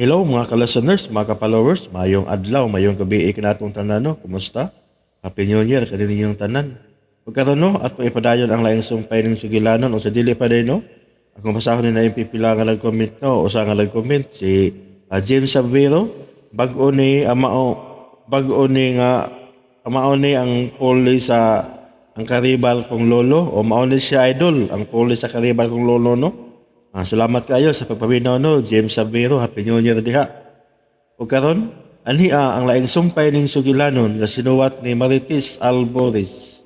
Hello mga ka-listeners, mga ka-followers, mayong adlaw, mayong gabi ikinatong tanan no. Kumusta? Happy New Year kaninyong tanan. Pagkaroon no, at kung ipadayon ang laing sumpay ng sugilanon o sa dili pa din no. Akong basahon ni na yung pipila nga nag-comment no, o sa nga nag-comment si James Sabero, bago ni amao, bago ni nga amao ni ang puli sa ang karibal kong lolo o mauni siya idol ang puli sa karibal kong lolo no. Salamat kayo sa pagpaminaw no, James Sabero, Happy New Year diha. O karon, anhi ang laing sumpay ning sugilanon nga sinuwat ni Marites Alboris.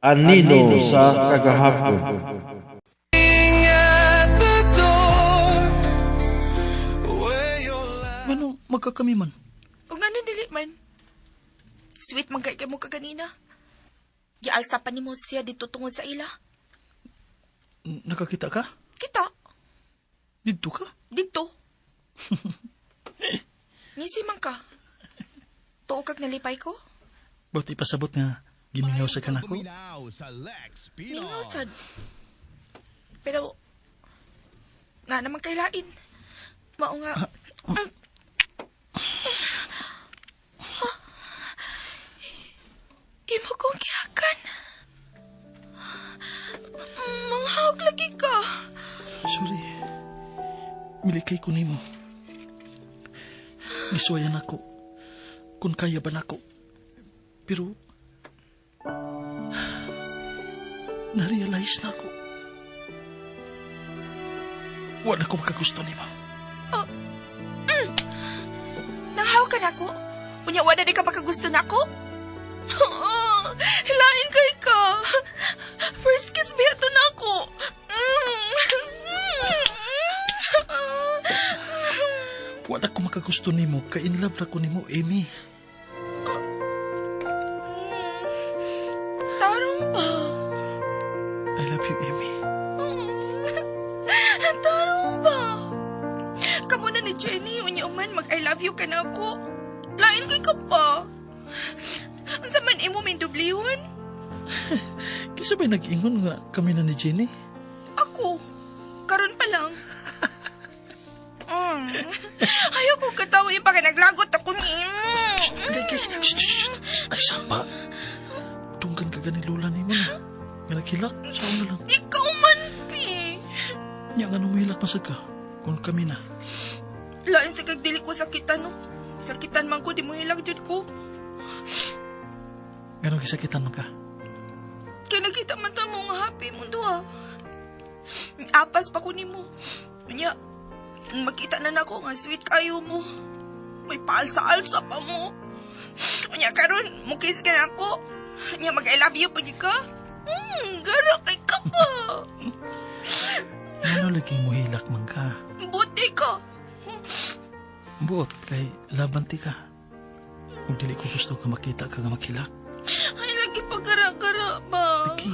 Anino sa kagahapon. Ano magkakami man? O nga dili man. Sweet man kay mo kaganina. Gialsa pa ni mo siya dito tungod sa ila. Nakakita ka? Kita, Dito ka? dito. Ngisi man ka. Tuo kag nalipay ko. Ba't ipasabot nga gimingaw sa kanako? Buminaw sa Lex Pinos. Minusad. Pero, nga naman kailain. Mao nga. Imo kong kiyakan. Manghawag lagi ka. Sorry. Milikay ko nimo. Giswayan ako. Kung kaya ba nako. Pero, na-realize na ako. Wala ko makagusto nimo. Nanghaw ka na ko? Unya, wala di ka makagusto na ko? Hilain kay ka. First kiss bihito na ako. Wala ko makagusto nimo. Ka-in love na ko nimo, Amy. Tarong ba? I love you, Amy. Tarong ba? Kamu na ni Jenny, unya man mag-I love you ka na ako. Lain kay ka pa. Ang saman imo may dublihon? Kasi ba nag-ingon nga kami na ni Jenny? Ako. Karon pa lang. Ayaw ko katawa yung pag naglagot ako ni... Ay, samba. Tunggan ka gani lola ni mo na. Nga naghilak, saan na lang. Ikaw man, Pi. Nga nga numihilak masag ka. Kung kami na. Lain sa kagdili ko sakitan, no? Sakitan man ko, di mo hilang dyan ko. Ganong kisakitan man ka. Kaya nakita man ta mo nga happy mo doha. Apas pa ko ni mo. Unya, makita na nako nga sweet kayo mo. May paalsa-alsa pa mo. Unya karon, mukis ka na ako. Unya mag-I love you pag ka. Gara kay ka pa. Ano lagi mo hilak man ka? Buti ka. Buot kay labanti ka. Kung dili ko gusto ka makita ka nga makilak. Ay, lagi pa gara-gara ba? Lagi.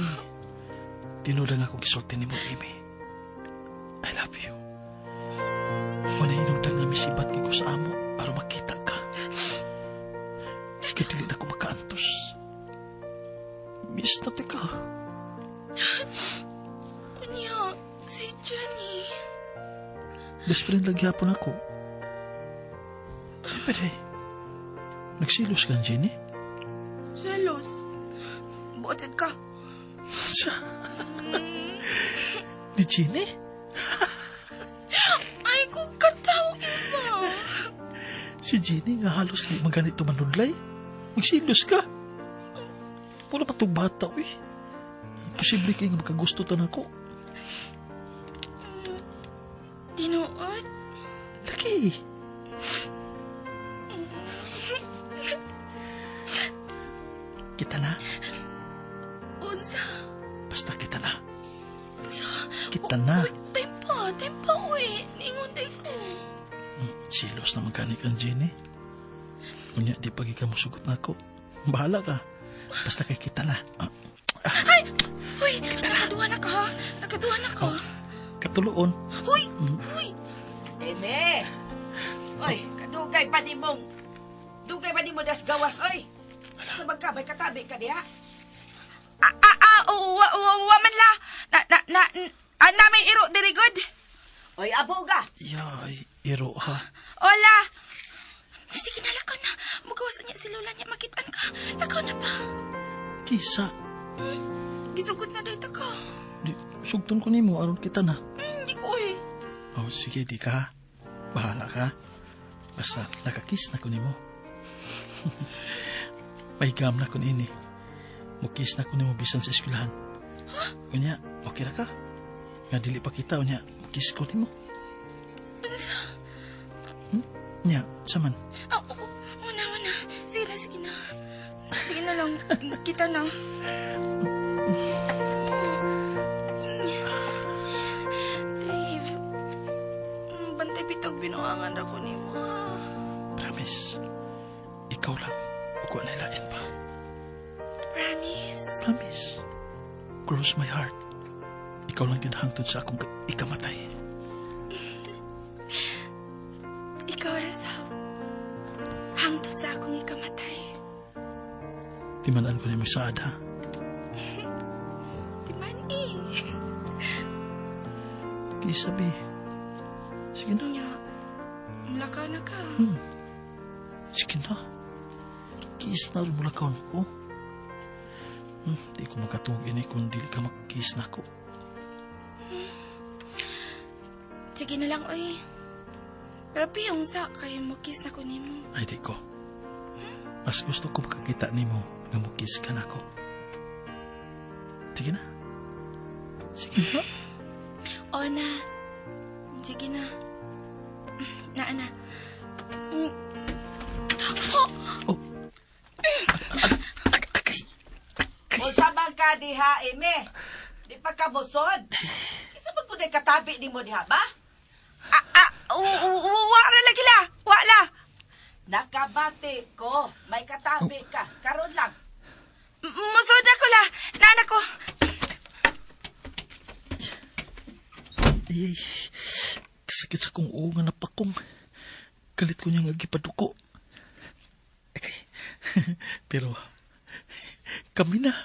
Tinudang ako gisulti ni mo, Amy. I love you. Wala inungtang na misibat ko sa amo para makita ka. Kadili na ko makaantos. Miss na ka. Unya, si Jenny. Best friend lagi hapon ako. Di ba day? Nagsilos ka, Jenny? Selos. Buotid ka. Sa... Ni Jenny? Ay, kung kataw, Ima. Si Jenny nga halos di maganito manudlay. Magsilos ka. Wala pa itong bata, eh. Posible kayo nga makagusto ta na ko. Tinuod? Lagi. Kita na. Unsa? Basta kita na. Sa... Kita na. Uy, tempa, uy. Ningon day ko. Silos na maganik ang Jenny. Kunya, di pagi ka musugot na ako. Bahala ka. Basta kay kita na. Ay! Uy, nakaduha na ka, ha? Nakaduha na ka. Katuloon. Uy! Mm. Uy! Deme! Oy, kadugay pa di mong... Dugay pa di mo das gawas, oy! Sa magkabay katabi ka diha? Wa man la. Na, may iro, diri good. Oy, abo ka! Yay. Iro, ha? Hola! Sige na, lakaw na. Magawas niya si Lola niya. Makitaan ka. Lakaw na pa. Kisa, Gisugod na dito ka. di, sugton ko nimo aron kita na. Hindi ko eh. Oh, sige, di ka. Bahala ka. Basta nakakiss na ko nimo. Mahigam na ko ini. Mukis na ko nimo bisan sa eskwelahan. Unya, okay ra ka? Nga dili pa kita, unya, mukis ko nimo. Nya, saman. Una. Sige na. Sige na lang. Kita na. Dave. Bantay bitog binuangan ako ni mo. Promise. Ikaw lang. Huwag wala lain pa. Promise. Promise. Cross my heart. Ikaw lang ginahangtod sa akong ikamatay. Ikaw Rasab. Hangto sa akong ikamatay. Timanan ko ni Misaad, ha? Timan eh. Isabi. Sige na. Nya. Mulakaw na ka. Sige na. Kiss na rin mula kaon ko. Di ko makatugin kung dili ka mag-kiss na ko. Sige na lang, oy. Pero piyong sa kayo mo kiss na ko nimo. Ay, di ko. Mas gusto ko makakita ni mo nga mag-kiss ka na ko. Sige na. Sige na. O na. Sige na. Na. Unsa man ka diha, Eme? Di pa ka busod? Isa ba po katabi ni mo diha ba? Wala lagi la. Wala. Nakabati ko. May katabi ka. Karon lang. Musod ako la. Nana ko. Ay, kasakit sa kong uo nga napakong. Galit ko niya nga gipaduko. Okay. Pero, kami na.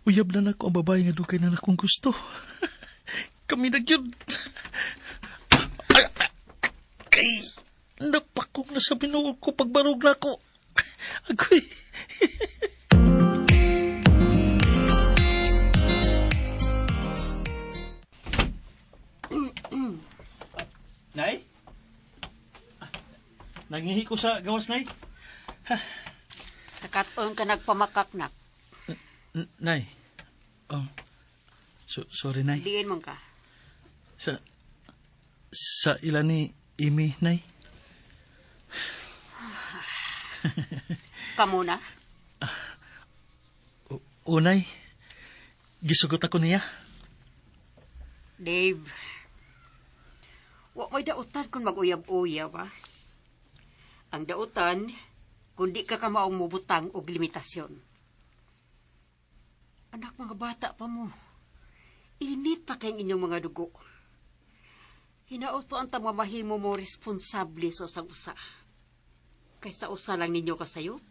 Uyab na nako ang babae nga dugay na akong gusto. Kami na yun. Kay, napakong na sa binuog ko pagbarog na ako. Agoy. Nay? Nangihi ko sa gawas, Nay. Nakatoon ka nagpamakaknak. Nay. Sorry, Nay. Diin mo ka. Sa ilan ni Imi, Nay? Kamuna? Nay. Gisugot ako niya. Dave. Wa may dautan kung mag-uyab-uyab, ha? Ang dautan, kung di ka maong mubutang og limitasyon. Anak, mga bata pa mo. Init pa kayong inyong mga dugo. Hinaot po ang tamamahimo mo responsable sa usang-usa. Kaysa usa lang ninyo kasayop.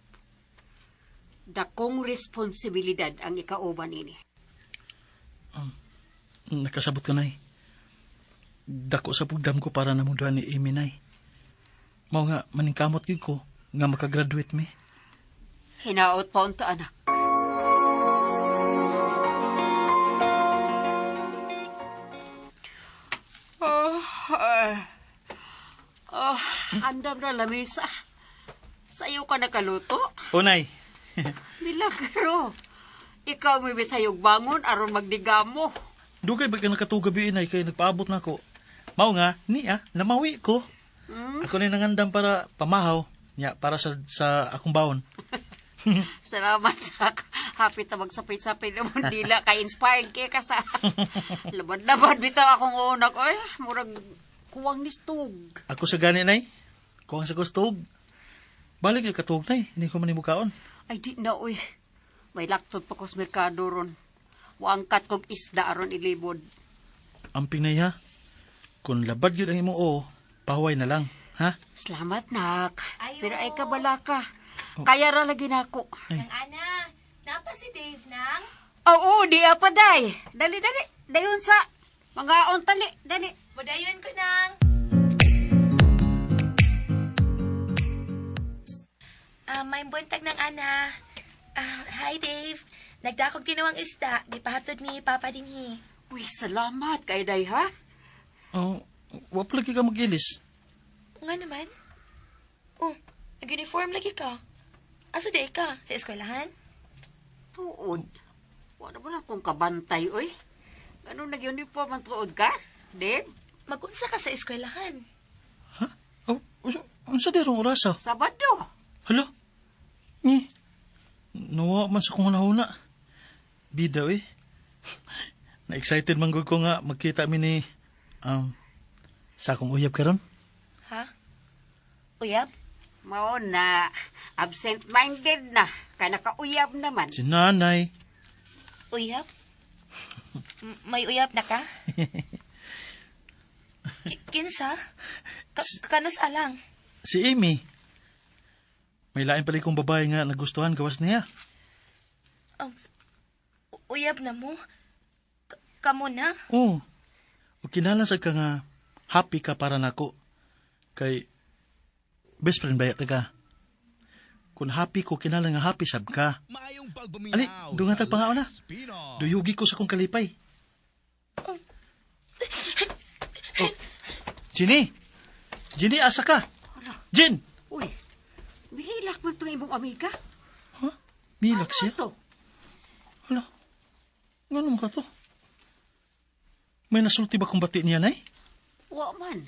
Dakong responsibilidad ang ikauban ini. Nakasabot ka, Nay. Dako sa pugdam ko para namunduan ni Amy, Nay. Mao nga, maningkamot yun ko nga makagraduate mi. Hinaot pa unta, anak. Andam na lamisa. Sayo ka nakaluto? Nay. Milagro. Ikaw may bisayog bangon aron magdigamo. Dugay ba ka nakatugabi, Nay, kay nagpaabot na ko. Mao nga, niya, namawi ko. Ako na nangandam para pamahaw. Nya, para sa akong baon. Salamat, Sak. Happy ta magsapit-sapit naman dila. Ka-inspired kaya ka sa... Labad-labad bitaw akong unak. Ay, murag kuwang nistog. Ako sa gani, Nay. Kuwang sa gustog. Balik yung katug, Nay. Hindi ko manimukaon. Ay, di na, uy. May laktod pa ko sa merkado ron. Waangkat kong isda aron ilibod. Amping, Nay, ha? Kung labad yun ang imong pahuway na lang, ha? Salamat, Nak. Ayo. Pero ay kabala ka. Kaya ra lagi na ako. Nang ana, napa si Dave nang? Oo, di apa, day. Dali. Dayon sa Mga ontali, dali. Madayon ko nang. May buntag ng ana. Hi, Dave. Nagdakog ginawang isda. Gipahatod ni Papa dinhi. Uy, salamat kay day, ha? Oh, wa pa lagi ka mag-ilis. Nga naman. Oh, nag-uniform lagi ka. Asa day ka? Sa eskwelahan? Tuod. Wala mo lang kung kabantay, oy. Ganun nag-uniform ang tuod ka, Dave? Magunsa ka sa eskwelahan. Ha? Oh, unsa derong orasa? Sabado. Hala? Ni. Nawa man sa kong hunahuna. Bida, eh. Na-excited man gud ko nga magkita mi ni sa akong uyab karon. Ha? Uyab? Mao na, absent-minded na. Kaya nakauyab naman. Si nanay. Uyab? May uyab na ka? Kinsa? Kanus alang? Si Amy. May lain pala kong babae nga nagustuhan gawas niya. Uyab na mo? Kamo na? Oo. O kinalasag ka nga happy ka para nako. Kay best friend ba yata ka? Kung happy ko, kinala nga happy sab ka. Mayong pagbuminaw Ali, dungatag pa nga na. Lex Pino. Duyugi ko sa kong kalipay. Oh. Ginny! Ginny, asa ka? Jin! Uy, bihilak man itong imong amiga. Ha? Milak siya? Ano to? Hala, nga naman ka to? May nasulti ba kung bati niya, nay? Wa man.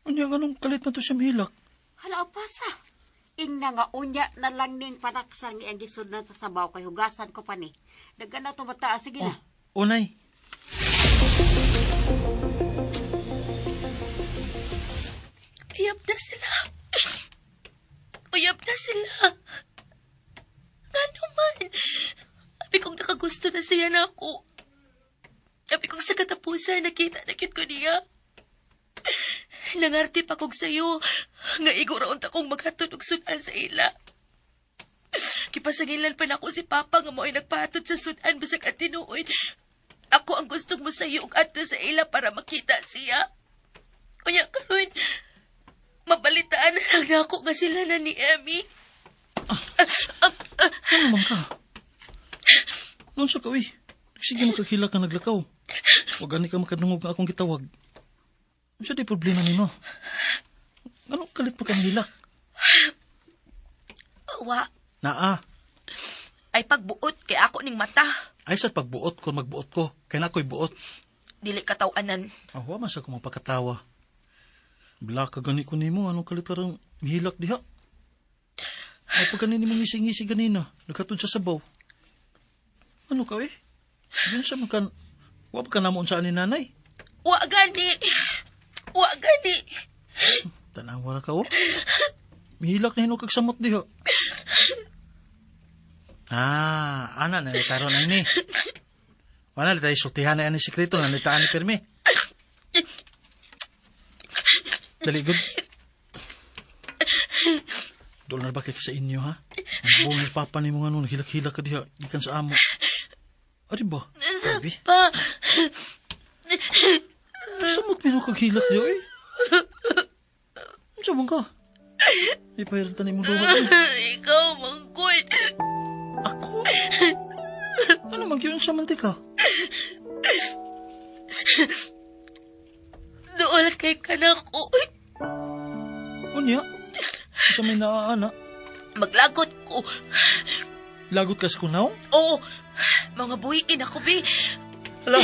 Ano yung anong kalit na to siya mahilak? Hala, pasa. Ingna nga unya na lang ning panaksan nga ang gisunod sa sabaw kay hugasan ko pa ni. Dagan na to mataas. Sige na. O, nay. Uyab na sila. Uyab na sila. Nga naman. Abi kong nakagusto na siya na ako. Abi kong sa katapusan nakita na ko niya. Nangarti pa kong sayo. Nga iguraon ta kong maghatod og sudan sa ila. Kipasangilan pa na ako si Papa nga mo'y nagpahatod sa sudan bisag at tinuod. Ako ang gustong mo sayo og adto sa ila para makita siya. Kunya karon mabalitaan na lang na ako nga sila na ni Emmy. Ano naman ka? Noon sa kawi. Sige makakila ka naglakaw. Huwag ani ka makadungog nga akong gitawag. Ano di problema ni mo? Anong kalit pa ka nilak? Wa, Naa. ay pagbuot kay ako ning mata. Ay sa pagbuot ko, magbuot ko. Kaya na ako'y buot. Dili katawanan. Awa man sa kong mapakatawa. Bila ka gani ko nimo, anong kalit karang mihilak diha? Ay pag ganini mong ngisi-ngisi ganina, nagkatod sa sabaw. Ano ka eh? Yan sa makan, wap ka namon sa ani nanay. Wa gani. Wa gani. Tanang wala ka oh. Mihilak na hinukag samot diha. Ana na karon na ini. Wala na tayo sultihan na yan sikreto na nitaan ni Permi. Dali, good. Doon na ba kayo sa inyo, ha? Ang buong ni Papa ni mga nun, hilak-hilak ka diha, ikan sa amo. Adi ba? Baby? Pa. Samot minukag-hilak diha, eh. Ano sa ka? Ipahiratan mo doon. Ikaw, Mangkoy. Ako? Ano magyun sa mantika? Doon kay kanak ko. Unya? Sa may naaana? Maglagot ko. Lagot ka sa kunaw? Oo. Mga buhiin ako, Bi. Hala.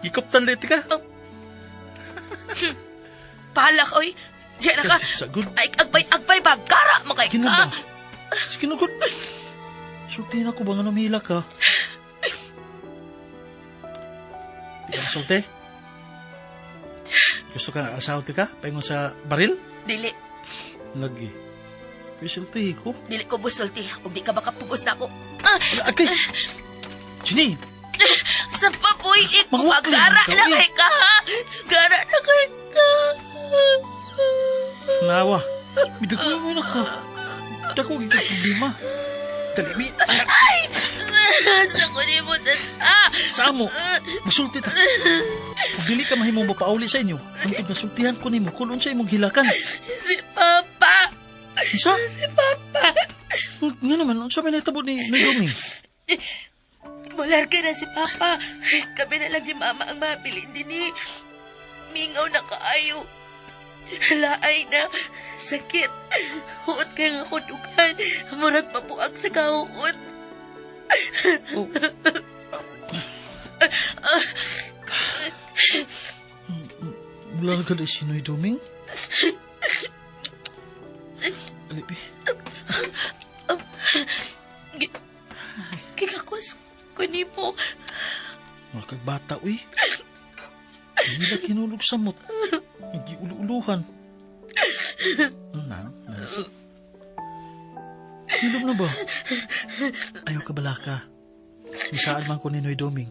Gikoptan liti ka? Pahalak, oy. Diyan na ka. Sagod. Ay, agbay ba? Gara, makay ka. Ginaba. Ginugod. Sulti na ko ba nga namila ka? Di ka sulti? Gusto ka asawa ka? Paingon sa baril? Dili. Lagi. Pisulti ko. Dili ko busulti. Kung di ka makapugos na ako. Wala, agay. Ginny. Sa pabuhiin ko, Mawak ka gara lang, na ikaw, kay ka. Gara na kay ka. Nawa. Midagulong mo na ka. Dako, ikaw problema. Dali, mi. Ay! Asa ko ni mo, tata. Sa amo, magsulti ta. Kung dili ka mahimong mapauli sa inyo, ang nasultihan ko nimo kung unsa imong gilakan. Si Papa. Isa? Si Papa. Nga naman, unsa may nahitabo ni Doming? Mular ka na si Papa. Kami na lang ni Mama ang mabilin din ni. Mingaw na kaayo. Laay na. Sakit. Huot kay nga kudugan. Murag pabuak sa kahuot. Oh. Mula ka na sinoy Doming? Alibi. Kikakwas ko ni mo. Mga kagbata, uy. Hindi na kinulog sa mot. Hindi ulu-uluhan. Nalasip. Hilom na ba? Ayaw ka bala ka. Misaan man ko ni Noy Doming.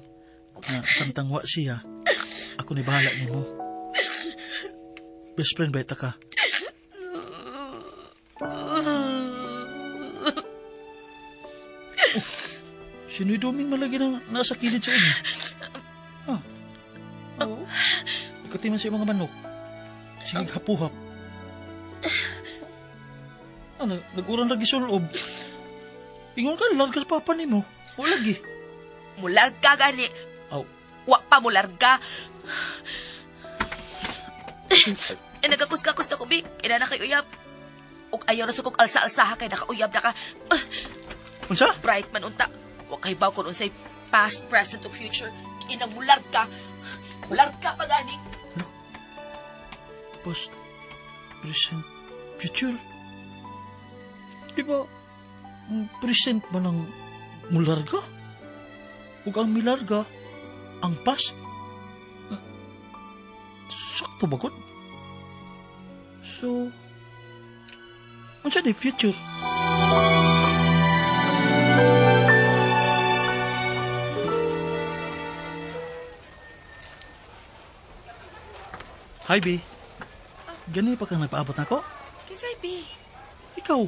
Na samtang wa siya, ako ni bahala ni mo. Best friend ba ita ka? Si Noy Doming malagi na nasa kilid sa inyo. Ah. Oo. Ikatiman sa mga manok. Sige, hapuhap. Ano, nag-urang lagi sa loob. Ingon ka, larga sa papa ni mo. O lagi. Mularga gani. Aw. Wa pa mularga. Nagakus-kakus na ko, Bi. Ina na kay uyab. Ug ayaw na sukog alsa-alsaha kay nakauyab na ka. Unsa? Bright man unta. Wa kay baw kun unsay past, present, o future. Ina mularga. Mularga pa gani. Past, present, future. Di ba, ang present ba ng mularga? Ug ang milarga, ang past? Sakto ba gud? So, unsa di future? Hi, B. Gani pa kang nagpaabot na ko? Kisay, Bi. Ikaw.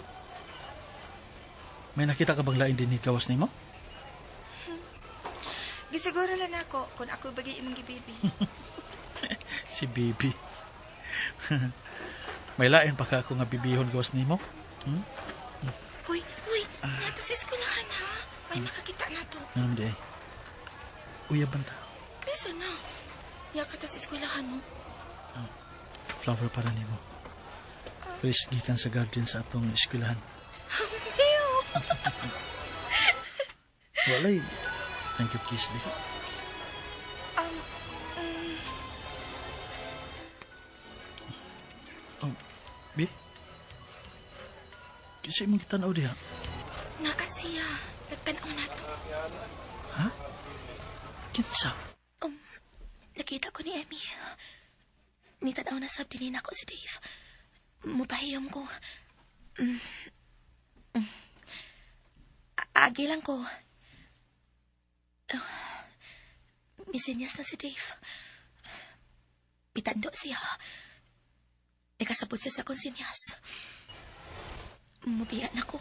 May nakita ka bang lain din ni kawas ni mo? Gisiguro lang ako kung ako bagay imong gibibi. Si Bibi. May lain pa ka ako nga bibihon kawas ni mo? Hmm? Uy, nato sa eskwelahan ha. May makakita na to. Anong di ay? Uyaban ta. Bisa na. Yaka ta sa eskwelahan mo. Flower para ni mo. Fresh gikan sa garden sa atong eskwelahan. Ew. Walay. Thank you, kiss di. Um, Oh, Bi? Kasi mong kitanaw diha. naa siya. Nagtanaw na to. Ha? Kinsa? Nakita ko ni Emmy. Nitanaw na sab din ako si Dave. Mupahiyom ko. Agi lang ko. Misinyas na si Dave. Pitando siya. Ikasabot siya sa konsinyas. Mubiyan ako.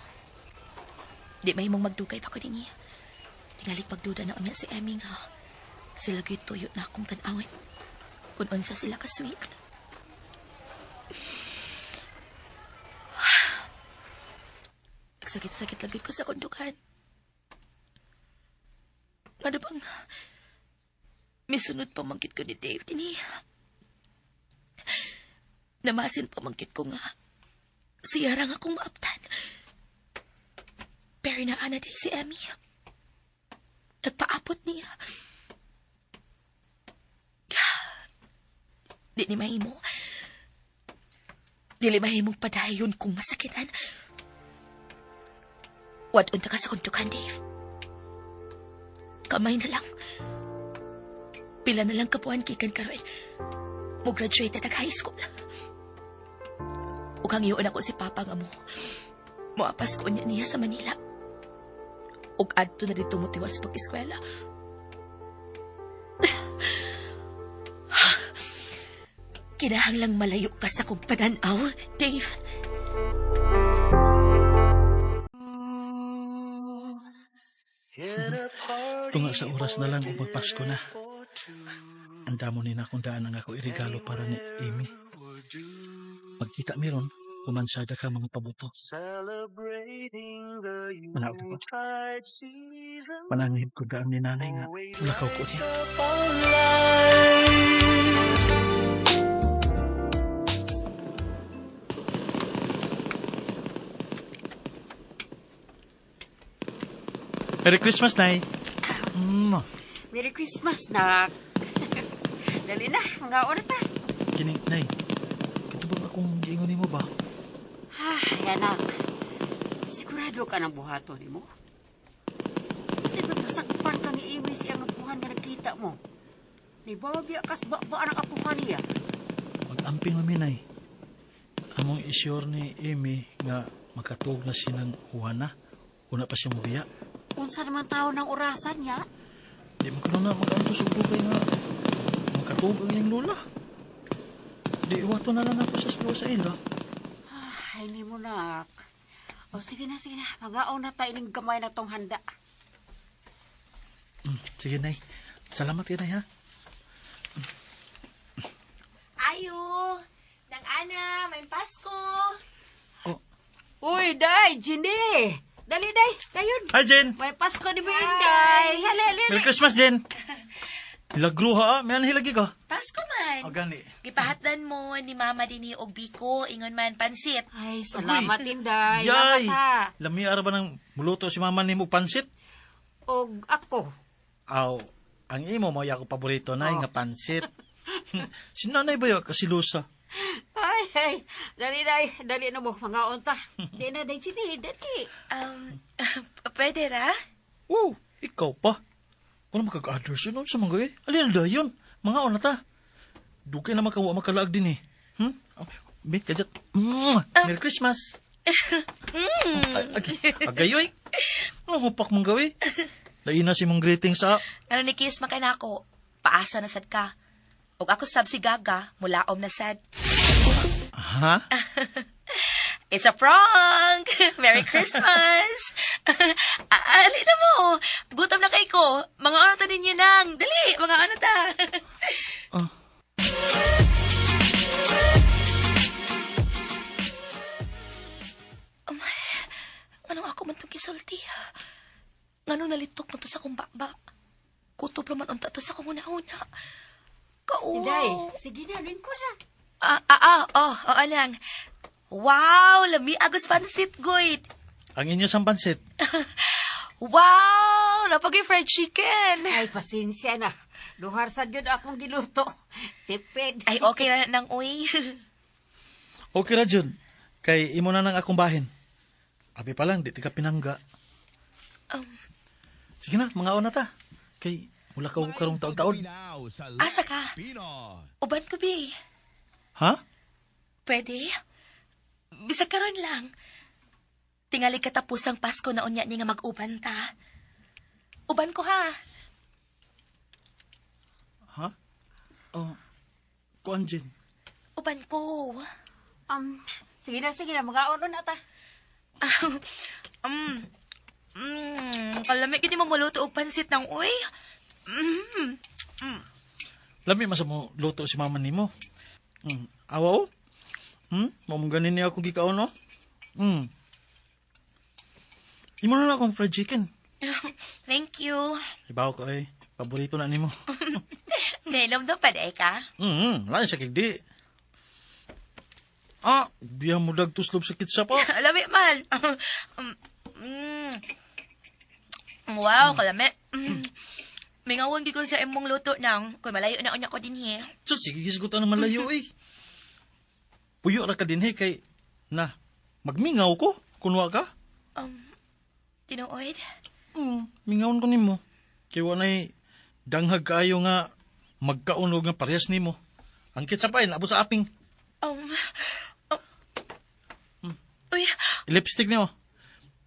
Di may mong magdugay pa ko din niya. Tingali pagduda na niya si Emmy nga. Sila gyud tuyo na akong tanawin. Kung unsa sila ka-sweet. Nagsakit-sakit lagi ko sa kundukan. Ano bang misunod pamangkit ko ni Dave din. Namasin pamangkit ko nga. Siya rang akong maaptan. Pero naana din si Emmy. Nagpaapot niya. Di ni mahimo. Dili mahimong padayon kung masakitan. Wadon ta ka sa kuntukan, Dave. Kamay na lang. Pila na lang kapuan kikan karoy. Mo graduate at high school. Ug hangyo na ko si Papa nga mo. Moapas ko niya sa Manila. Ug adto na dito mo tiwas pag-eskwela. Kinahanglang malayo ka sa kong pananaw, Dave. Tunga sa oras na lang o magpasko na. Anda mo ni na kung daan ang ako irigalo para ni Amy. Magkita meron, kumansada ka mga pabuto. Manaw ko. Manangihid ko daan ni nanay nga. Lakaw ko niya. Merry Christmas, Nay. Merry Christmas, nak. Dali na, mga oras ta. Kini, Nay. Ito ba akong giingon mo ba? Ay, anak. Sigurado ka ng buhato ni mo? Kasi magpasakpan ka ni Amy siyang apuhan nga nakita mo. Ni Bobby akas ba ang apuhan niya? Mag-amping kami, Nay. Among isyur ni Amy nga makatuog na sinang Juana. Una pa siya mubiya. Unsa naman tao ng orasan niya? Di mo ka na mag-antos og dugay nga makatuog ang iyang lola. Di iwato na lang ako sa school sa ila. Ay, hindi mo, nak. O, sige na. Mag-aon na tayo ng gamay na tong handa. Sige, Nay. Salamat ka, Nay, ha? Ayo, nang ana, may Pasko. Uy, day, Ginny! Dali, day, dayon. Hi, Jen! May Pasko ni Day. Hali. Merry Christmas, Jen! Hilagro, ha? May hilagi ka? Pasko man. O, gani. Gipahatdan mo ni Mama din og biko, ingon man pansit. Ay, salamat, Inday. Yay! Salamat, ha. Lami ara ba ng muluto si mama ni mo pansit? Og ako. Aw, ang imo mo ako paborito, Nay, Oh. nga pansit. Si nanay ba yung kasilusa? Ay, dali, day. Dali na mo, mga unta. Di na, day, Ginny, dali. Pwede ra? Oh, ikaw pa. Kung makag-address yun, sa mga eh. Alin na yun? Mga ona ta. Dugay na makalaag din eh. Bit, kajat. Merry Christmas. Agayoy. Ano hupak mong gawi? Lain na si mong greetings sa... Ano ni Kiss makanako? Paasa na sad ka. Og ako sab si Gaga, mulaom na sad. Ha? It's a prank! Merry Christmas! Ali na mo! Gutom na kay ko. Mga ano ta ninyo nang. Dali, mga ano ta. Ah. Anong ako man itong kisulti? Ngano nalitok mo to sa kong baba? Kutob naman unta to sa kong una-una. Inday, sige na, lingko na. Alang. Wow, lami agos pansit, goy. Ang inyo sang pansit. Wow, napagay fried chicken. Ay, pasensya na. Luhar sa dyan akong giluto. Tipid. Ay, okay na nang uy. Okay ra, Jun. Kay imo na nang akong bahin. Abi pa lang, di ka pinangga. Sige na, mga ona ta. Kay mula ka karong taon-taon. Asa ka? Uban ko, bi. Ha? Pwede? Bisag karon lang. Tingali katapos ang Pasko na unya ni nga mag-uban ta. Uban ko, ha? Ha? Oh, kuan, Jen. Uban ko. Sige na, mag-aon na ta. Kalamig hindi mo maluto og pansit ng uy. Lami masa mo luto si mama nimo. Awaw? Mamong ganin niya ako gikaon, no? Imo na lang akong fried chicken. Thank you. Ibaw ko ay, paborito na nimo. Nainom daw pa day ka? Lain sa kigdi. Biya mo dagtuslob sa kitsa pa. Lami man. Wow, kalami. Mingawon gid ko sa imong luto nang kung malayo na unya ko dinhi. Sus, sige gisgutan naman layo eh. Puyo ra ka din kay na magmingaw ko kunwa ka. Tinuod? Mingawon ko nimo. Kay wanay danghag kaayo nga magkaunog nga parehas nimo. Ang kitsa pa nabo sa aping. Uy. Lipstick nimo.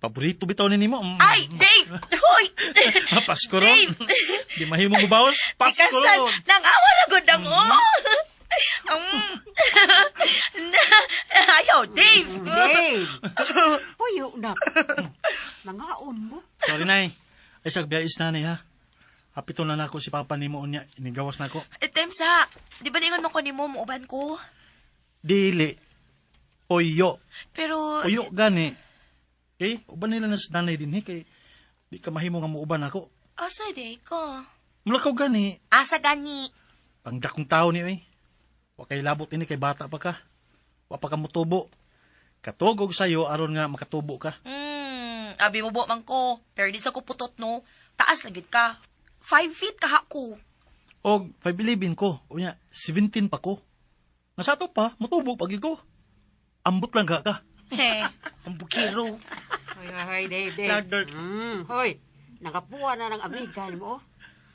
Paborito bitaw ni nimo. Ay, Dave! Hoy! Pasko ron. Di mahimong gubawas. Pasko Ikasan, ron. nang awa na gud ang Ayaw, Dave! Dave! Puyo na. Mga mo. Sorry, Nay. Ay, sagbiyais na, Nay, ha? Hapito na nako si Papa nimo unya, inigawas nako. Temsa, di ba ningon mo ko ni mo, muuban ko? Dili. Oyo. Pero, Oyo gani. Kay uban nila na sa nanay din kay di ka mahimo nga muuban ako. asa day ko? Mula ka gani, Asa gani? pangdakong tao ni oy. Wa kay labot ini kay bata pa ka. Wa pa ka motubo. Katugog sayo aron nga makatubo ka. Abi mo bo man ko. Pero di sa ko putot no. Taas lang gid ka. 5 feet ka ko. Og 5'11 ko. Unya 17 pa ko. Nga sa to pa, motubo pag ko. Ambot lang ka. Ang bukiro. Hoy, Dede. Lagdart. Hoy, nakapuha na ng amiga mo.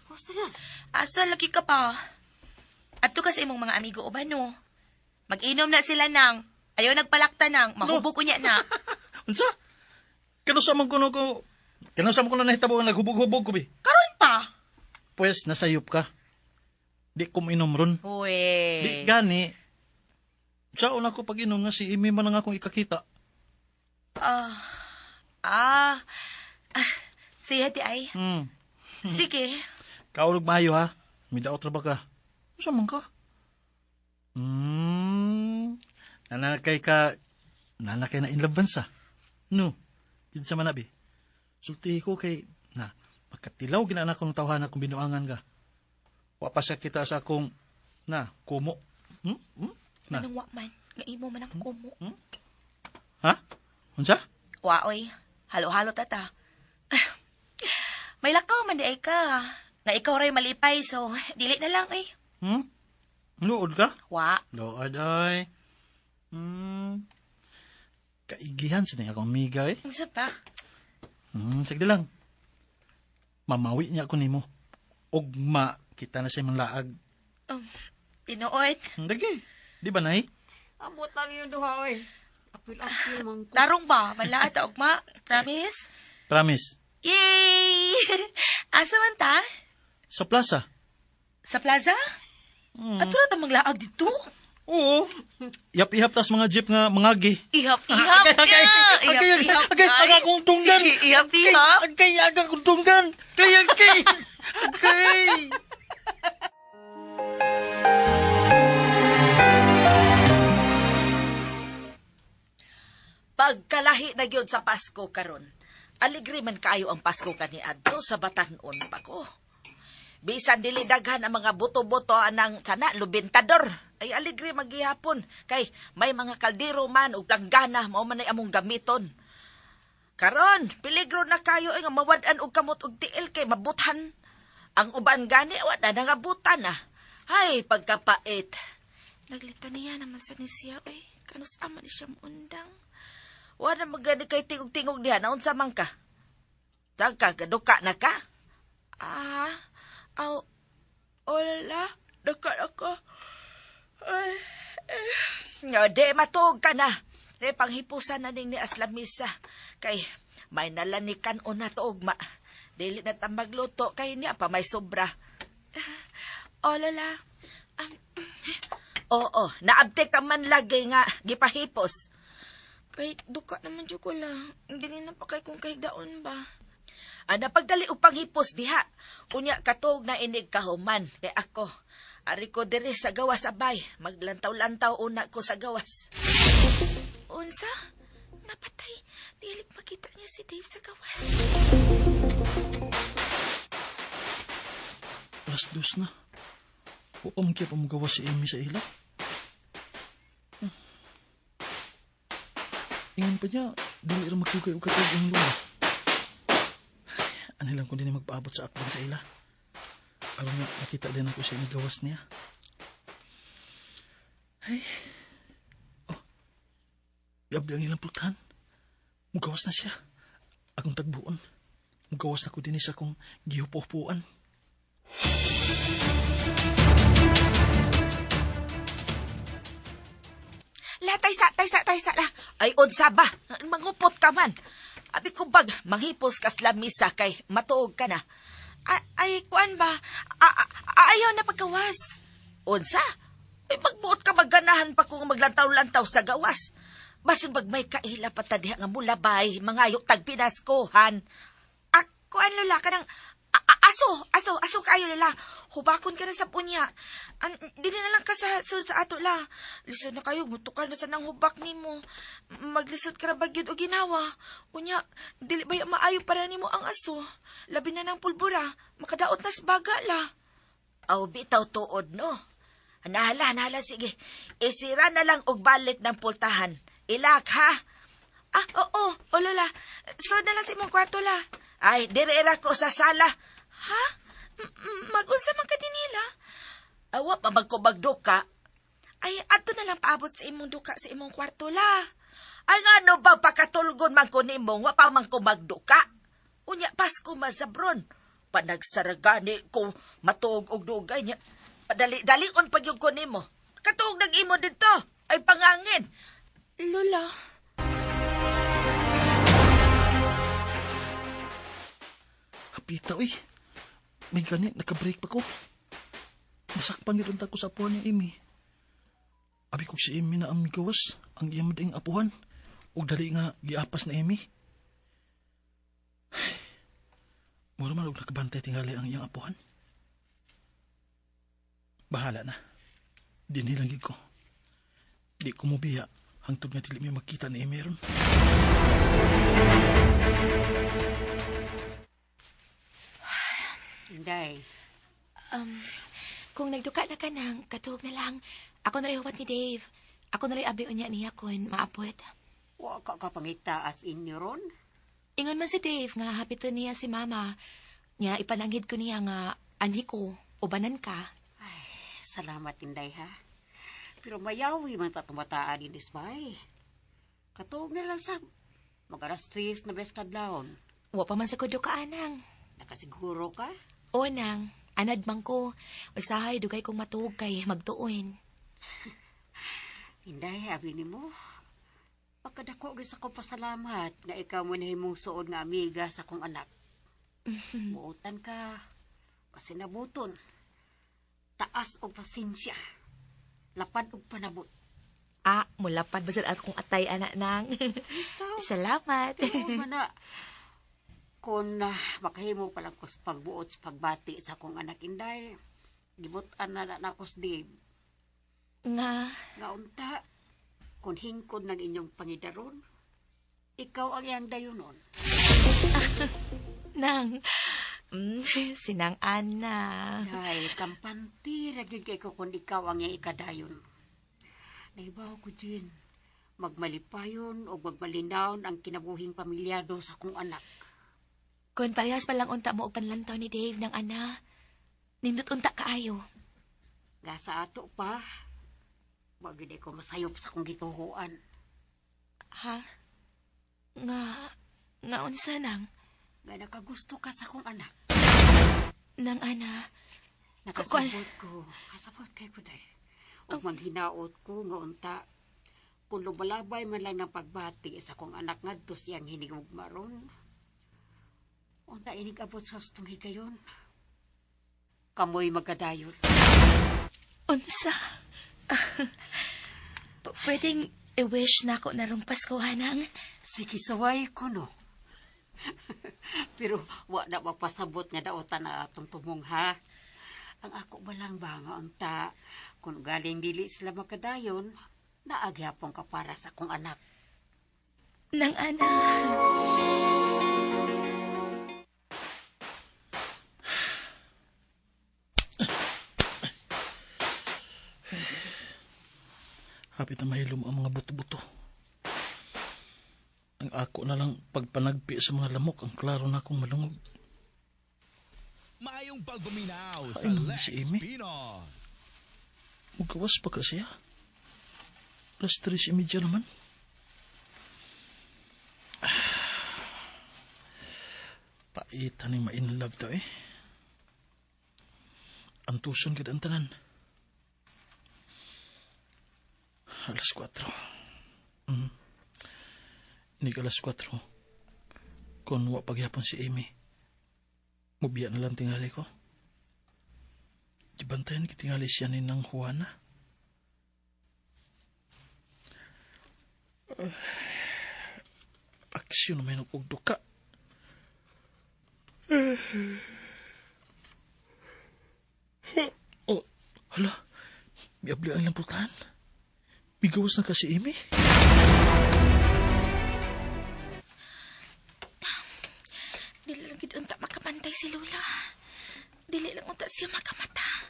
Gusto na. Asa laki ka pa? Adto ka sa imong mga amigo uban no. Mag-inom na sila nang. Ayaw nagpalakta nang. Mahubog unya na. Unsa? Kano sa man kuno ko? Kano sa man kuno nahitabo nga naghubog-hubog ko bi? Karon pa. Pues nasayop ka. Di ko minom ron. Di Uwe. gani. Saon ako pag inom nga si Imi man ang akong ikakita. Siya di ay. Sige. Kaulog maayo ha. Midaot ra ba ka? Unsa man ka? Nanakay na inlaban sa. No. Kinsa man abi. Sulti ko kay na pagkatilaw ginaanak kong tawhan akong binuangan ka. Wa pa siya kita sa akong na kumo. Na. Anong wakman? Nga imo man ang kumo. Ha? Unsa? Waoy. Halo-halo tata. May lakaw man di ay ka. Nga ikaw ray malipay so dili na lang eh. Luod ka? Wa. Luod ay. Kaigihan sa niya akong amiga eh. Unsa pa? Sige lang. Mamawi niya ako nimo. Ugma kita na siya manlaag. Tinuod. Dagi. Di ba nay? Amot na niyo duha, oy. Apil-apil man ko. Tarong ba? Malaat ta ugma. Promise? Promise. Yay! Asa man ta? Sa plaza. Sa plaza? Ato na ta maglaag dito? Oo. Ihap-ihap tas mga jeep nga mangagi. Ihap-ihap. Aga kong tunggan. Sige, ihap-ihap. Aga kong tunggan. Agay. Pagkalahi na gyud sa Pasko karon. Aligri man kaayo ang Pasko kaniadto sa Batanon pa ko. Bisan dili daghan ang mga buto-buto anang sana lubintador. Ay aligri magihapon kay may mga kaldero man ug langgana mao man ay among gamiton. Karon, peligro na kayo ay nga mawad-an og kamot og tiil kay mabuthan. Ang uban gani wa na nangabutan na. Hay, pagkapait. Naglita niya naman sa nisya, oy. Kanus ama ni siya muundang. Wala magani kay tingog-tingog diha naon sa man ka. Tagka gaduka na ka. Wala. Daka. Nga, de matog ka na. De panghipusan na ning ni Aslamisa. Kay may nalanikan o na tuog ma. Dili na ta magluto kay niya pa may sobra. Lala. Oo, naabte ka man lagi nga gipahipos. Kahit duka naman dyan ko lang. Hindi na pa kay kung kahigdaon ba. Ana pagdali og panghipos diha. Unya katog na inig kahuman kay ako. Ari ko diri sa gawas abay. Maglantaw-lantaw una ko sa gawas. Unsa? Napatay. Dili makita niya si Dave sa gawas. Alas 2 na. O pa mong kaya pamagawas si Amy sa ila. Ingon pa niya, dili rin magtugay o katog ang luma. Ano lang kung din magpaabot sa akbang sa ila. Alam nga, nakita din ako sa inigawas niya. Ay. Gabli ang ilang pultahan. Mugawas na siya. Akong tagbuon. Mugawas na ko din sa akong gihupo-hupuan. La, taysa la. Ay, unsa ba? Mangupot ka man. Abi ko bag, manghipos kas lamisa kay matuog ka na. Ay, kuan ba? Ayaw na paggawas. Unsa? Ay, magbuot ka magganahan pa kung maglantaw-lantaw sa gawas. Basin pag may kaila patadiha nga mulabay, mangayok tagpinaskohan. Kuan lola ka nang Aso kayo lala. Hubakon ka na sa punya. Dili na lang ka sa ato la. Lisod na kayo, mutukal na sa nang hubak nimo. Maglisod ka ra bagyod o ginawa. Unya, dili ba maayo para nimo ang aso? Labi na ng pulbura, makadaot na sa baga la. Aw, bitaw tuod, no? Nahala, sige. Isira na lang og balit ng pultahan. Ilak, ha? Oo, lola. So na lang sa imong kwarto la. Ay, direra ko sa sala. Ha? Mag-unsa man ka dinila? Awa pa magkumagduka. Ay, ato na lang paabot sa imong duka sa imong kwarto la. Ay nga no ba pakatulgon man ko nimo, wa pa man kumagduka. Unya, Pasko masabron. Panagsaragani ko matuog og dugay niya. Dalion pag yung ko nimo. Katuog nag-imo dito. Ay pangangin. Lola. Hapita, uy. May gani, nagka-break pa ko. Masakpan yun ko sa apuhan ni Amy. Abi ko si Amy na ang migawas, ang iyang madaing apuhan. O dali nga, giapas na Amy. Mura man og nakabantay tingali ang iyang apuhan. Bahala na. Dinilangig ko. Di ko mubiya, hangtod nga dili may makita ni Amy ron. Inday, Kung nagduka na ka nang, katuog na lang. Ako na rin huwat ni Dave. Ako na rin abi unya niya kun maapwet. wa ka kapangitaas inyo ron? Ingon man si Dave nga hapito niya si Mama. Nya ipananghid ko niya nga anhi ko, ubanan ka. Ay, salamat Inday ha. Pero mayawi man ta tumataan din isbay. Katuog na lang sa mag-alas 3 na bes kadlawon. Wa pa man sa kudo ka anang. Nakasiguro ka? O nang, anad man ko. Usahay dugay kong matuog kay magtuon. Inday, abi ni mo. Pagkadako gisa ko pasalamat na ikaw mo na himong suod nga amiga sa kong anak. Muutan ka. Kasi nabuton. Taas og pasensya. Lapad og panabot. Mulapad ba sa akong atay anak nang. Salamat. Oo, mana. Kung makahimo palang ko sa pagbuot sa pagbati sa akong anak Inday, gibutan na nakos Dave. Nga, Nga unta, kung hingkod ng inyong pangidaron, ikaw ang iyang dayonon. nang, sinang Ana. Ay, kampanti, ragid kay ko kung ikaw ang iyang ikadayon. Naibaw ko din, magmalipayon o magmalinaw ang kinabuhing pamilyado sa akong anak. Kung parehas pa lang unta mo og panlantaw ni Dave ng ana, nindot unta kaayo. Nga sa ato pa, wag gid ko masayop sa akong gituhuan. Ha? Nga unsa nang? Nga nakagusto ka sa akong anak. Nang ana? Kasabot kay ko day. Ug manghinaot ko nga unta, kung lumalabay man lang ng pagbati sa akong anak ngadto siyang hinigugma ron. Unta inig abot sa hustong higayon. Kamoy magkadayon. Unsa? Pwedeng i-wish na ako na rong Pasko, hanang? Sige, saway ko no. Pero wa na magpasabot nga daotan na atong tumong ha. Ang ako ba lang ba nga unta, kung galing dili sila magkadayon, naagyapon ka para sa akong anak. Nang ana? Hapit na mahilom ang mga buto-buto. Ang ako na lang pagpanagpi sa mga lamok, ang klaro na akong malungog. Mayong pagbuminaw sa Ay, Lex si Amy? Pinon. Magkawas pa kasi ha. Alas 3:30 naman. Paitan yung ma-inlove to eh. Antuson ka ang tanan. Alas 4. Hindi ka alas 4. Kung wa pagyapon si Amy, mubiya na lang tingali ko. Dibantayan kitingali siya ni nang Juana. Aksyon na may nagpugduka. Hala, may abli ang lamputan. Bigawas na kasi Amy. Dili lang gid unta makamantay si Lola. Dili lang unta siya makamata.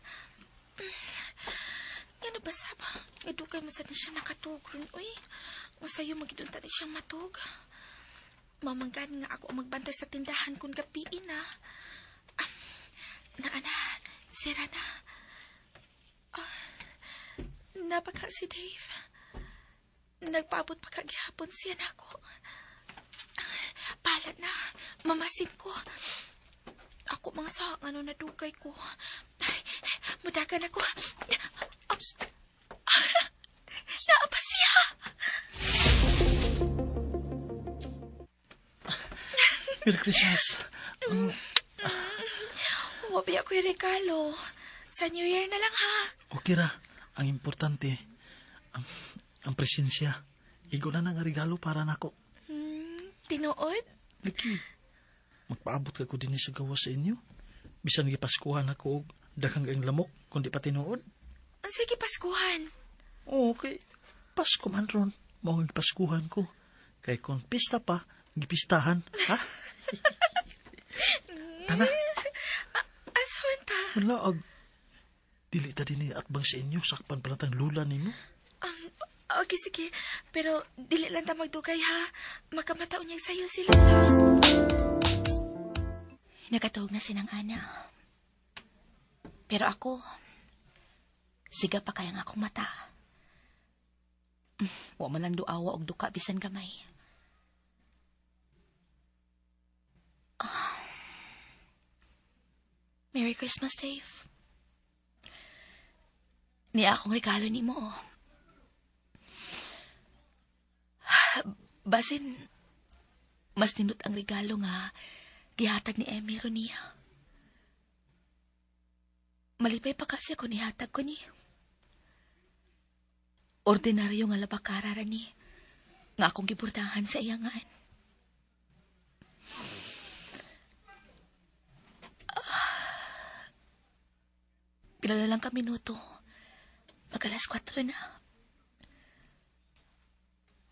Ano ba saba? Edukay masad na siya nakatugron. Uy, masayo magid unta di siyang matug. Mamanggan nga ako ang magbantay sa tindahan kung gapiin na. Naana, sira na. Napaka si Dave. Nagpaabot pa kagihapon siya na ako. Pala na, mamasin ko. Ako mga sa ano nadugay ko. Ay, mudagan ako. Naapa siya. Merry Christmas. Wabi ako yung regalo. Sa New Year na lang ha. Okay ra. Ang importante, ang presensya. Igo na nga regalo para nako. Tinuod? Laki. Magpaabot ka ko din sa gawas sa inyo. Bisan gipaskuhan ako og daghang ang lamok kundi pa tinuod. Ang sige paskuhan. Okay. Pasko man ron. Mao ang paskuhan ko. Kay kung pista pa, gipistahan. Ha? Tana. Asawan ta? Wala ag. Dili ta din atbang sa inyo. Sakpan pala tang lula ninyo. Okay, sige. Pero dili lang ta magdugay ha. Makamataon niya sa'yo sila. Nakatuog na sinang ana. Pero ako, siga pa kayang akong mata. Wa man lang duawa og duka bisan gamay. Merry Christmas, Dave. Niya akong regalo nimo. Basin, mas nindot ang regalo nga gihatag ni Emmy Ronia. Malipay pa kasi ako nihatag ko ni. Ordinaryo nga labakara ni nga akong giburtahan sa iyangan. Pila na lang ka minuto. Mag-alas 4 na.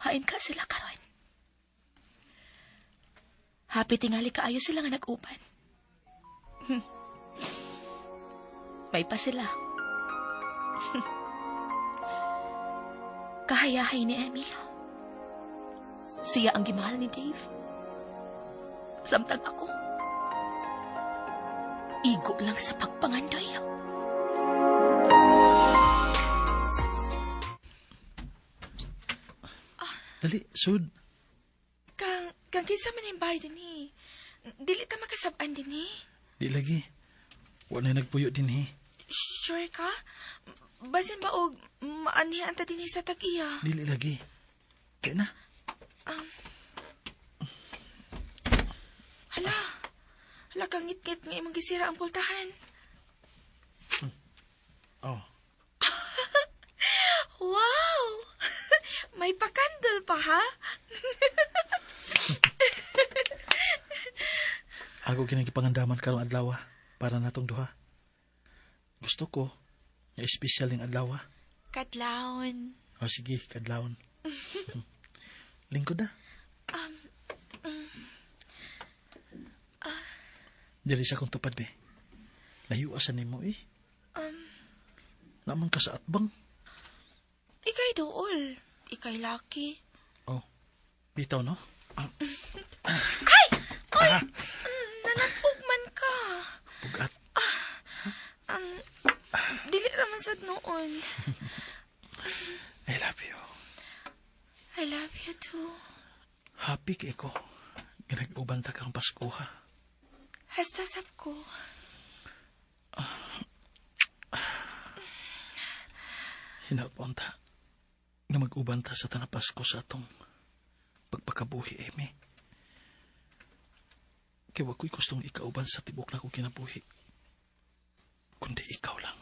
Hain ka sila karon. Happy tingali kaayo sila nga nag-uban. May pa sila. Kahayahay ni Emil. Siya ang gimahal ni Dave. Samtang ako, igo lang sa pagpangandoy. Dali, sud. Kang kinsa man yung bahay din eh. Dili ta makasabaan din eh. Di lagi. Wala na nagpuyo din eh. Sure ka? Basin ba og maanihan ta din sa tag-iya? Dili lagi. Kaya na. Hala kang ngit-ngit nga imong gisira ang pultahan. Oh. Wow! May pakandol pa ha? Ako kinagipangandaman karong adlaw para natong duha. Gusto ko na espesyal yung adlaw. Kadlawon. O sige, kadlawon. Lingkod na. Dili sa kong tupad be. Layo asan nimo eh. Naman ka sa atbang. Ikay dool. Ikay laki. Oh, bitaw no? Ay! Ay! Nanatugman ka. Pugat. Dili naman sad noon. I love you. I love you too. Happy kay ko. Ginag-uban ta kang Pasko ha. Hasta sab ko. Hinaut ta nga mag-uban ta sa tanang Pasko sa atong pagpakabuhi, Amy. Kaya wako'y gustong ikauban sa tibok na kong kinabuhi. Kundi ikaw lang.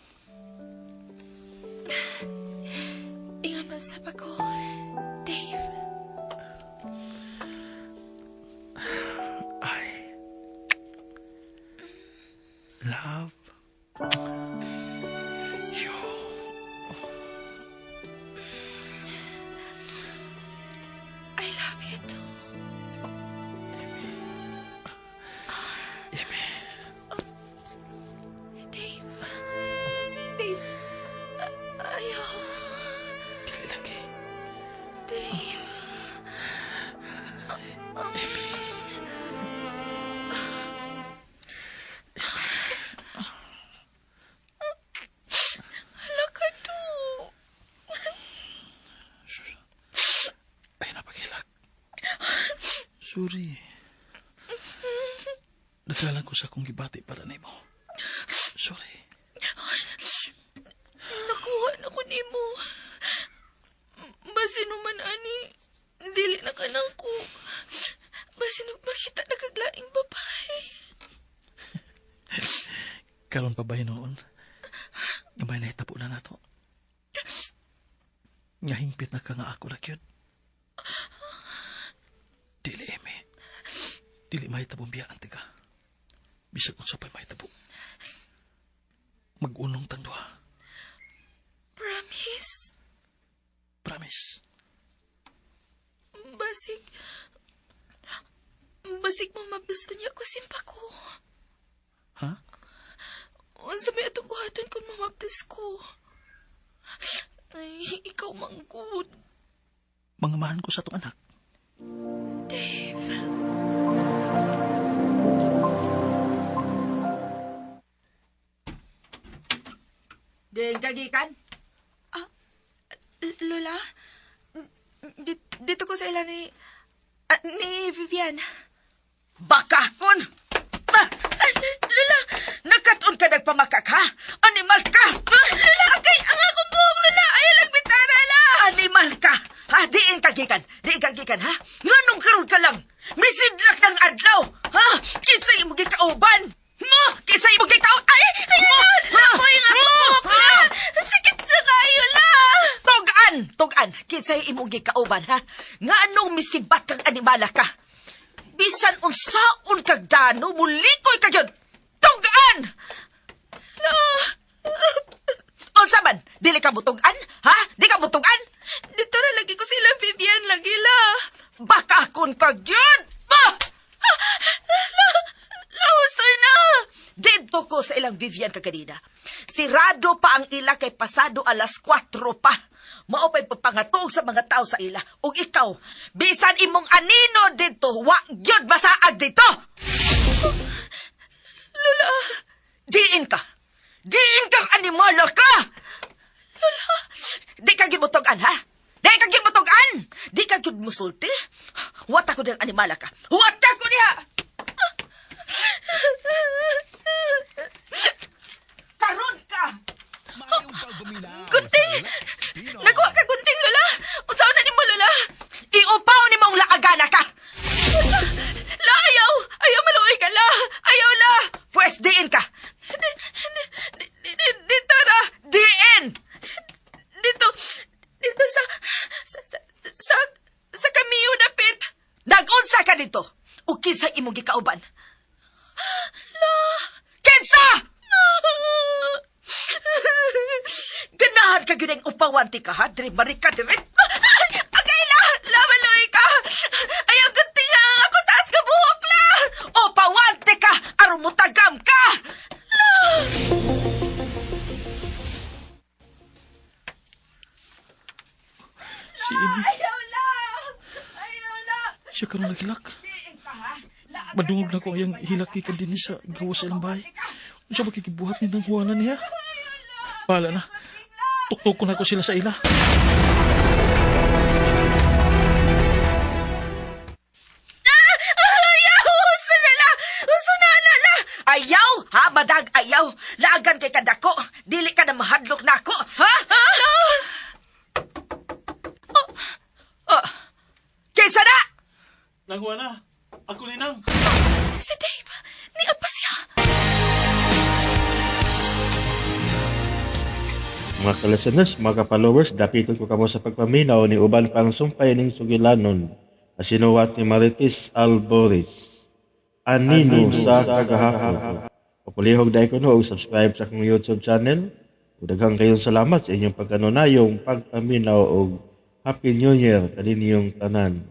Ingat mo sa ako, Dave. I love you. Sorry. Nagkalan ko sa kong gibati para nimo. Sorry. Nakuha na ko nimo. Basin man ani, dili na ka nang ko. Basin makita na kaglaing babae. Karon pa ba noon? Gamay na hitabo na nato. Nga hingpit na ka nga ako na kyud. Dili, Eme. Dili mahitabo biyaan ka. Bisag unsa pa'y mahitabo. Mag-unong tang duha. Promise. Promise. Basig mo mabisto niya ko simpa ko. Ha? Unsa may atong buhaton kung mamabdes ko. Ay, ikaw manggod. Mangamahan ko sa tong anak. Dave. Din kagikan? Lola? Dito ko sa ila ni Vivian. Bakakon! Lola! Nagkaton ka nagpamakak, ha? Animal ka! Lola, kay ang akong buhok, Lola! Ayaw lang bitara, la! Animal ka! Ha? Diin kagikan, ha? Nganong karon ka lang? Misidlak ng adlaw! Ha? Kisay mo gikauban! Mo! Kisay mo gikauban! Ay! Laboy nga akong buhok, la! Sakit na kayo, la! Tugan! Kisay imong gikauban, ha? Nganong misibat kang animala ka? Bisan unsaon kag dano, mulikoy ka yun! Tugan! Unsa man? Dili ka mutugan? Ha? Di ka mutugan? Dito ra lagi ko sila, Vivian, lagi, la! Bakakon ka yun! Lahusoy na! Dito ko sa ilang Vivian kaganina. Sirado pa ang ila kay pasado alas 4 pa. Maupay pagpangatog sa mga tao sa ila. Ug ikaw, bisan imong anino dito, wa gyud masaag dito. Lola! Diin ka. Diin kang animala ka. Lola! Di ka gimutogan, ha? Di ka gimutogan. Di ka gyud musulti. Wata ko diyang animala ka. Wata ko niya. Karon ka. Mayong pagpaminaw Gunting! sa Lex Pinoy. Nakuha ka gunting, Lola! Usaw na ni mo, Lola! Iupaw ni mong laagana ka. La, ayaw! Ayaw maluoy ka, la! Ayaw, la! Pwes diin ka. Dito ra! Diin. Dito sa kamiyo dapit! Nagunsa ka dito. O kinsa imong gikauban. La! Kinsa! Ganahan ka ginang upawan ti ka, ha? Diri marika diri. Agay, la! La, maluoy ka! Ayaw gunting nga ako taas ka buhok, la! Upawan ti ka, aron mutagam ka. Si Emi. Ayaw, la! Ayaw, la! Siya karon naghilak. Diin ka, ha? Madungog na ko ang hilak ikan din sa gawa sa ilang bahay. Siya makikibuhat ni ng huwanan niya. Pala na. Tuktok ko na ko sila sa ila. Ayaw! Uso na, la! Uso na, la! Ayaw, ha? Madag ayaw. Laagan kay kadako. Dili ka na mahadlok nako, ha? Oh. Kinsa na? Nang huwana, ako ninang. Si Dave! Niya pa siya! Mga ka-listeners, mga ka-followers, dapiton ko kamo sa pagpaminaw ni uban pang sumpay ning sugilanon na sinuwat ni Marites Alboris. Anino sa kagahapon. Papulihog dahil ko no, subscribe sa akong YouTube channel. Daghang kayong salamat sa inyong pagkanunayong pagpaminaw o Happy New Year kaninyong tanan.